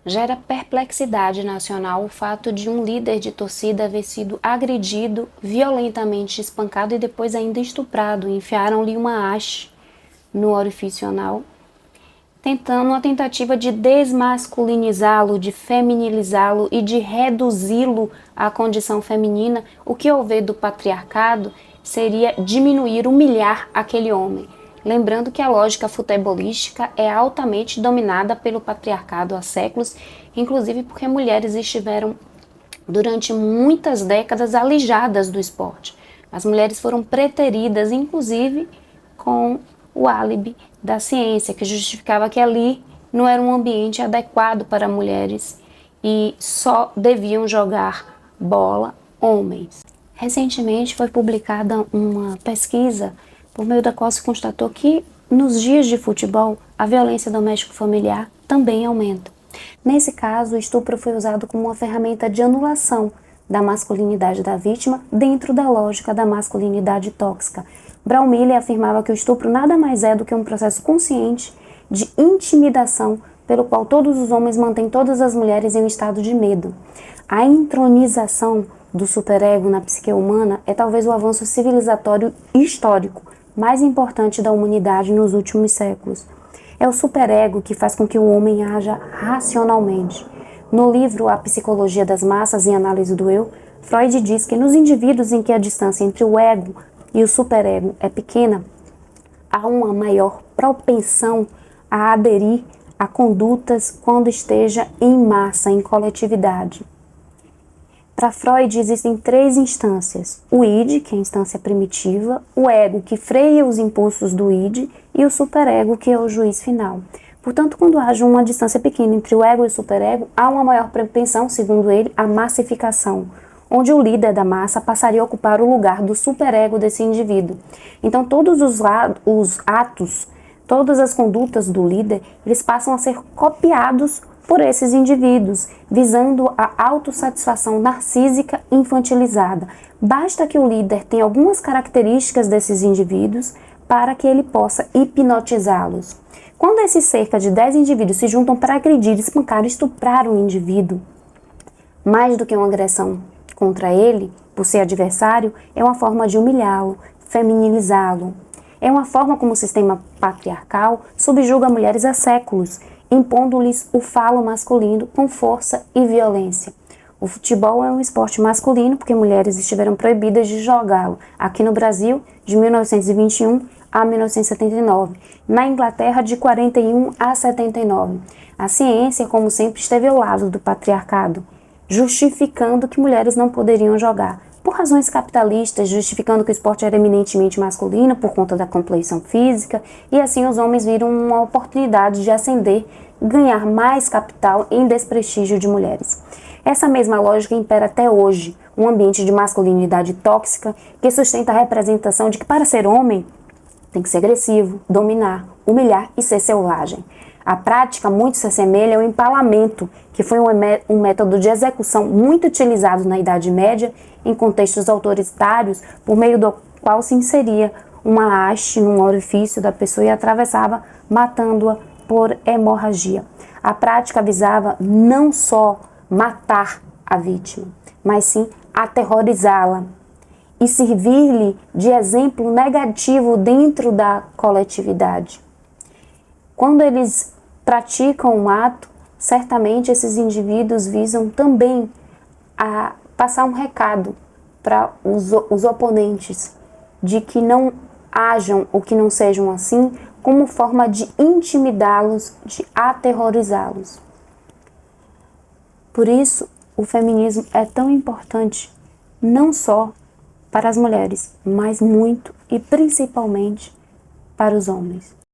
Gera perplexidade nacional o fato de um líder de torcida haver sido agredido, violentamente espancado e depois ainda estuprado. Enfiaram-lhe uma haste no orifício anal, tentando uma tentativa de desmasculinizá-lo, de feminilizá-lo e de reduzi-lo à condição feminina. O que houver do patriarcado seria diminuir, humilhar aquele homem. Lembrando que a lógica futebolística é altamente dominada pelo patriarcado há séculos, inclusive porque mulheres estiveram durante muitas décadas alijadas do esporte. As mulheres foram preteridas, inclusive, com o álibi da ciência, que justificava que ali não era um ambiente adequado para mulheres e só deviam jogar bola homens. Recentemente foi publicada uma pesquisa por meio da qual se constatou que nos dias de futebol a violência doméstica-familiar também aumenta. Nesse caso, o estupro foi usado como uma ferramenta de anulação da masculinidade da vítima dentro da lógica da masculinidade tóxica. Braumiller afirmava que o estupro nada mais é do que um processo consciente de intimidação pelo qual todos os homens mantêm todas as mulheres em um estado de medo. A intronização do superego na psique humana é talvez o avanço civilizatório histórico mais importante da humanidade nos últimos séculos. É o superego que faz com que o homem haja racionalmente. No livro A Psicologia das Massas e Análise do Eu, Freud diz que nos indivíduos em que a distância entre o ego e o superego é pequena, há uma maior propensão a aderir a condutas quando esteja em massa, em coletividade. Para Freud existem três instâncias: o id, que é a instância primitiva, o ego, que freia os impulsos do id, e o superego, que é o juiz final. Portanto, quando haja uma distância pequena entre o ego e o superego, há uma maior propensão, segundo ele, à massificação, onde o líder da massa passaria a ocupar o lugar do superego desse indivíduo. Então, todos os atos, todas as condutas do líder, eles passam a ser copiados por esses indivíduos, visando a autossatisfação narcísica infantilizada. Basta que o líder tenha algumas características desses indivíduos para que ele possa hipnotizá-los. Quando esses cerca de 10 indivíduos se juntam para agredir, espancar, estuprar um indivíduo, mais do que uma agressão contra ele, por ser adversário, é uma forma de humilhá-lo, feminilizá-lo. É uma forma como o sistema patriarcal subjuga mulheres há séculos, impondo-lhes o falo masculino com força e violência. O futebol é um esporte masculino porque mulheres estiveram proibidas de jogá-lo aqui no Brasil de 1921 a 1979, na Inglaterra de 41 a 79. A ciência, como sempre, esteve ao lado do patriarcado, justificando que mulheres não poderiam jogar, por razões capitalistas, justificando que o esporte era eminentemente masculino por conta da compleição física, e assim os homens viram uma oportunidade de ascender, ganhar mais capital em desprestígio de mulheres. Essa mesma lógica impera até hoje, um ambiente de masculinidade tóxica que sustenta a representação de que para ser homem tem que ser agressivo, dominar, humilhar e ser selvagem. A prática muito se assemelha ao empalamento, que foi um método de execução muito utilizado na Idade Média em contextos autoritários, por meio do qual se inseria uma haste num orifício da pessoa e atravessava, matando-a por hemorragia. A prática visava não só matar a vítima, mas sim aterrorizá-la e servir-lhe de exemplo negativo dentro da coletividade. Quando eles praticam um ato, certamente esses indivíduos visam também a passar um recado para os oponentes de que não hajam ou que não sejam assim, como forma de intimidá-los, de aterrorizá-los. Por isso, o feminismo é tão importante, não só para as mulheres, mas muito e principalmente para os homens.